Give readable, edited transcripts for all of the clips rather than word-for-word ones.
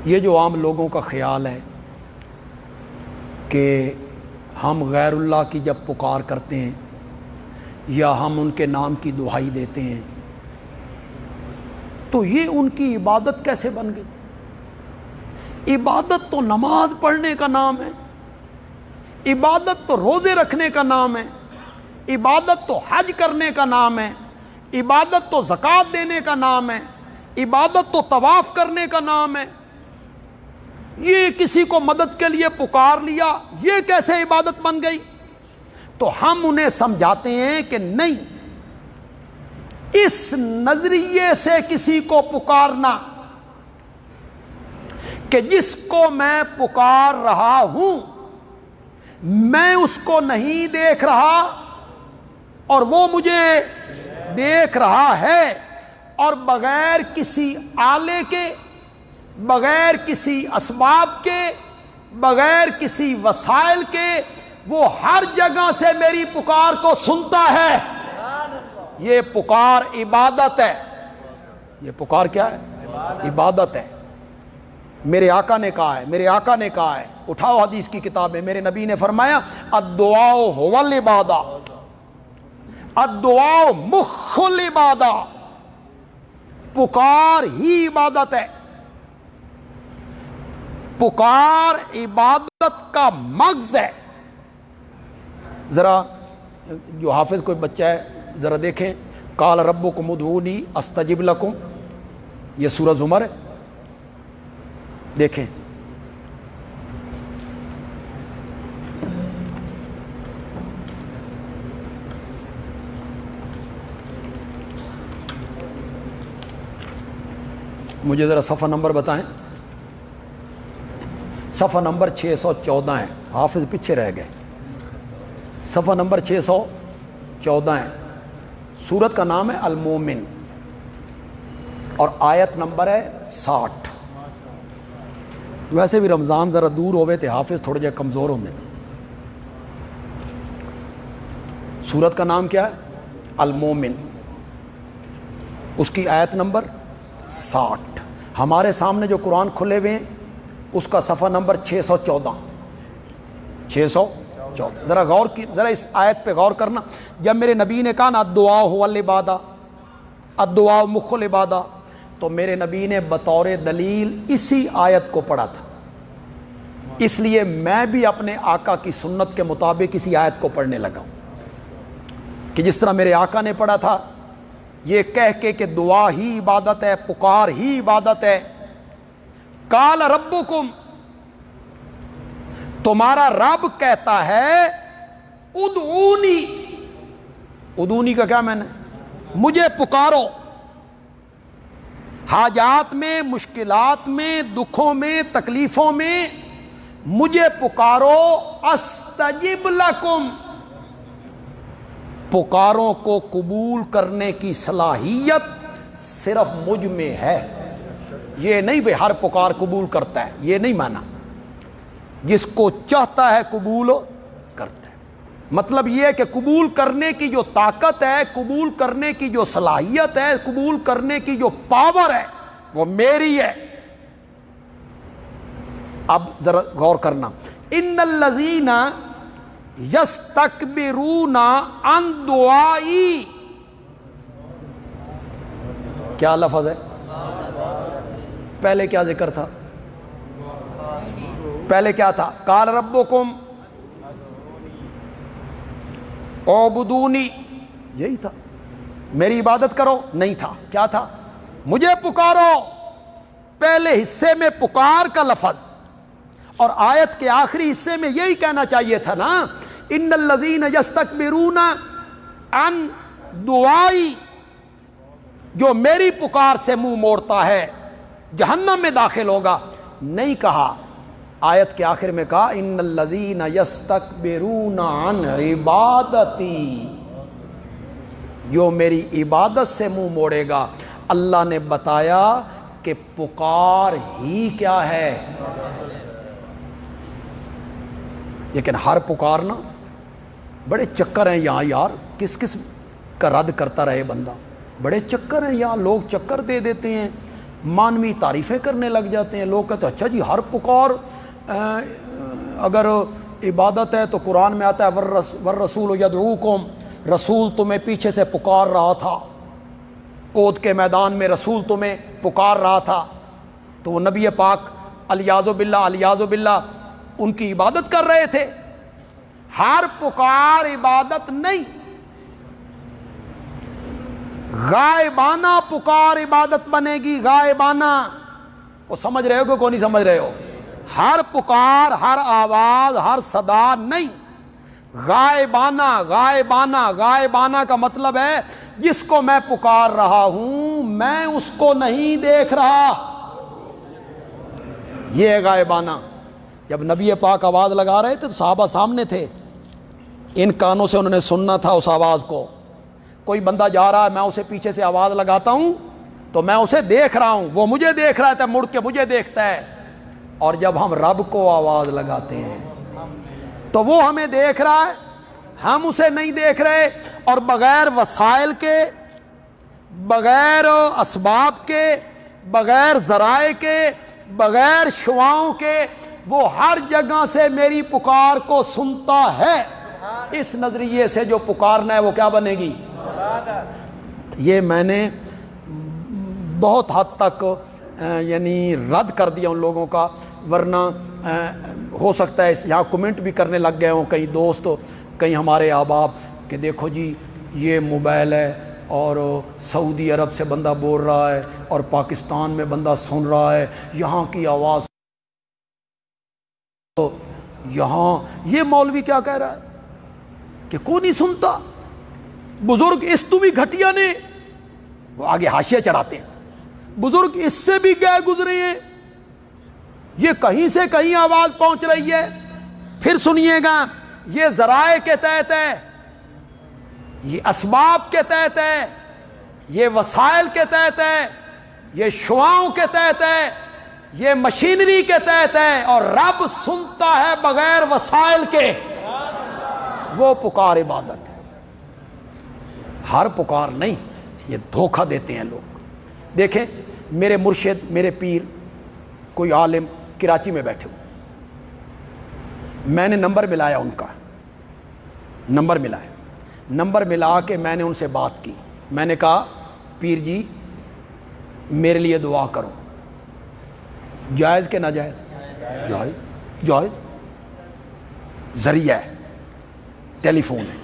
یہ جو عام لوگوں کا خیال ہے کہ ہم غیر اللہ کی جب پکار کرتے ہیں یا ہم ان کے نام کی دعائی دیتے ہیں تو یہ ان کی عبادت کیسے بن گئی؟ عبادت تو نماز پڑھنے کا نام ہے، عبادت تو روزے رکھنے کا نام ہے، عبادت تو حج کرنے کا نام ہے، عبادت تو زکوٰۃ دینے کا نام ہے، عبادت تو طواف کرنے کا نام ہے۔ یہ کسی کو مدد کے لیے پکار لیا، یہ کیسے عبادت بن گئی؟ تو ہم انہیں سمجھاتے ہیں کہ نہیں، اس نظریے سے کسی کو پکارنا کہ جس کو میں پکار رہا ہوں میں اس کو نہیں دیکھ رہا اور وہ مجھے دیکھ رہا ہے، اور بغیر کسی آلے کے، بغیر کسی اسباب کے، بغیر کسی وسائل کے وہ ہر جگہ سے میری پکار کو سنتا ہے۔ یہ پکار عبادت ہے۔ یہ پکار کیا ہے؟ عبادت ہے۔ میرے آقا نے کہا ہے، میرے آقا نے کہا ہے، اٹھاؤ حدیث کی کتاب میں، میرے نبی نے فرمایا الدعاء هو العبادہ، الدعاء مخ العبادہ، پکار ہی عبادت ہے، پکار عبادت کا مغز ہے۔ ذرا جو حافظ کوئی بچہ ہے ذرا دیکھیں، قال ربکم ادعونی استجب لکم، یہ سورہ زمر ہے، دیکھیں مجھے ذرا صفحہ نمبر بتائیں۔ صفحہ نمبر 614 ہے، حافظ پیچھے رہ گئے، صفحہ نمبر 614 ہے، سورت کا نام ہے المومن اور آیت نمبر ہے 60۔ ویسے بھی رمضان ذرا دور ہوئے تھے، حافظ تھوڑے جے کمزور ہوندے۔ سورت کا نام کیا ہے؟ المومن، اس کی آیت نمبر 60۔ ہمارے سامنے جو قرآن کھلے ہوئے ہیں اس کا صفحہ نمبر 614، 614۔ ذرا غور کی، ذرا اس آیت پہ غور کرنا۔ جب میرے نبی نے کہا نا الدعاء هو العبادہ، الدعاء مخ العبادہ، تو میرے نبی نے بطور دلیل اسی آیت کو پڑھا تھا۔ اس لیے میں بھی اپنے آقا کی سنت کے مطابق اسی آیت کو پڑھنے لگا ہوں کہ جس طرح میرے آقا نے پڑھا تھا، یہ کہہ کے کہ دعا ہی عبادت ہے، پکار ہی عبادت ہے۔ قال ربکم، تمہارا رب کہتا ہے ادعونی، ادعونی کا کیا معنی ہے؟ مجھے پکارو، حاجات میں، مشکلات میں، دکھوں میں، تکلیفوں میں مجھے پکارو، استجب لکم، پکاروں کو قبول کرنے کی صلاحیت صرف مجھ میں ہے۔ یہ نہیں بھئی ہر پکار قبول کرتا ہے، یہ نہیں مانا، جس کو چاہتا ہے قبول کرتا ہے۔ مطلب یہ ہے کہ قبول کرنے کی جو طاقت ہے، قبول کرنے کی جو صلاحیت ہے، قبول کرنے کی جو پاور ہے وہ میری ہے۔ اب ذرا غور کرنا، ان الذین یستکبرون عن دعائی، کیا لفظ ہے؟ پہلے کیا ذکر تھا؟ پہلے کیا تھا؟ قال ربکم اعبدونی، یہی تھا، میری عبادت کرو، نہیں تھا، کیا تھا؟ مجھے پکارو۔ پہلے حصے میں پکار کا لفظ اور آیت کے آخری حصے میں یہی کہنا چاہیے تھا نا، ان الذین یستکبرون عن دعائی، جو میری پکار سے منہ موڑتا ہے جہنم میں داخل ہوگا۔ نہیں کہا، آیت کے آخر میں کہا ان الذین یستکبرون عن عبادتی، جو میری عبادت سے منہ موڑے گا۔ اللہ نے بتایا کہ پکار ہی کیا ہے، لیکن ہر پکارنا بڑے چکر ہیں یہاں یار، کس کس کا رد کرتا رہے بندہ، بڑے چکر ہیں یہاں، لوگ چکر دے دیتے ہیں مانوی تعریفیں کرنے لگ جاتے ہیں. لوگ کہتے ہیں اچھا جی ہر پکار اگر عبادت ہے تو قرآن میں آتا ہے والرسول یدعوکم، رسول تمہیں پیچھے سے پکار رہا تھا، اود کے میدان میں رسول تمہیں پکار رہا تھا. تو وہ نبی پاک الیاذ باللہ ان کی عبادت کر رہے تھے. ہر پکار عبادت نہیں، غائبانہ پکار عبادت بنے گی. غائبانہ، وہ سمجھ رہے ہو کہ نہیں سمجھ رہے ہو؟ ہر پکار، ہر آواز، ہر صدا نہیں، غائبانہ کا مطلب ہے جس کو میں پکار رہا ہوں میں اس کو نہیں دیکھ رہا. یہ ہے غائبانہ. جب نبی پاک آواز لگا رہے تھے تو صحابہ سامنے تھے، ان کانوں سے انہوں نے سننا تھا اس آواز کو. کوئی بندہ جا رہا ہے، میں اسے پیچھے سے آواز لگاتا ہوں تو میں اسے دیکھ رہا ہوں، وہ مجھے دیکھ رہا ہے، مڑ کے مجھے دیکھتا ہے. اور جب ہم رب کو آواز لگاتے ہیں تو وہ ہمیں دیکھ رہا ہے، ہم اسے نہیں دیکھ رہے. اور بغیر وسائل کے، بغیر اسباب کے، بغیر ذرائع کے، بغیر شعاؤں کے وہ ہر جگہ سے میری پکار کو سنتا ہے. اس نظریے سے جو پکارنا ہے وہ کیا بنے گی؟ یہ میں نے بہت حد تک یعنی رد کر دیا ان لوگوں کا، ورنہ ہو سکتا ہے یہاں کمنٹ بھی کرنے لگ گئے ہوں کئی دوست، کئی ہمارے احباب کہ دیکھو جی یہ موبائل ہے اور سعودی عرب سے بندہ بول رہا ہے اور پاکستان میں بندہ سن رہا ہے، یہاں کی آواز یہاں یہ مولوی کیا کہہ رہا ہے کہ کون نہیں سنتا. بزرگ اس تو بھی گھٹیا نے، وہ آگے حاشیہ چڑھاتے ہیں، بزرگ اس سے بھی گئے گزرے ہیں، یہ کہیں سے کہیں آواز پہنچ رہی ہے. پھر سنیے گا، یہ ذرائع کے تحت ہے، یہ اسباب کے تحت ہے، یہ وسائل کے تحت ہے، یہ شعاؤں کے تحت ہے، یہ مشینری کے تحت ہے. اور رب سنتا ہے بغیر وسائل کے. وہ پکار عبادت ہے، ہر پکار نہیں. یہ دھوکہ دیتے ہیں لوگ. دیکھیں میرے مرشد، میرے پیر، کوئی عالم کراچی میں بیٹھے ہوئے، میں نے نمبر ملایا، ان کا نمبر ملا کے میں نے ان سے بات کی. میں نے کہا پیر جی میرے لیے دعا کرو. جائز کہ ناجائز؟ جائز. ذریعہ ہے، ٹیلی فون ہے.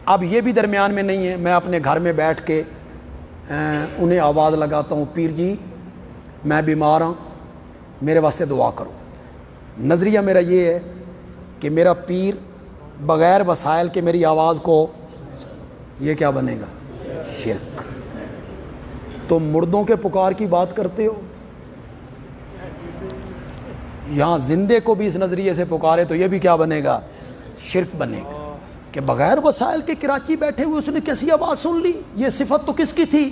اب یہ بھی درمیان میں نہیں ہے، میں اپنے گھر میں بیٹھ کے انہیں آواز لگاتا ہوں، پیر جی میں بیمار ہوں میرے واسطے دعا کرو. نظریہ میرا یہ ہے کہ میرا پیر بغیر وسائل کے میری آواز کو، یہ کیا بنے گا؟ شرک. تم مردوں کے پکار کی بات کرتے ہو، یہاں زندے کو بھی اس نظریے سے پکارے تو یہ بھی کیا بنے گا؟ شرک بنے گا. کہ بغیر وسائل کے کراچی بیٹھے ہوئے اس نے کیسی آواز سن لی؟ یہ صفت تو کس کی تھی؟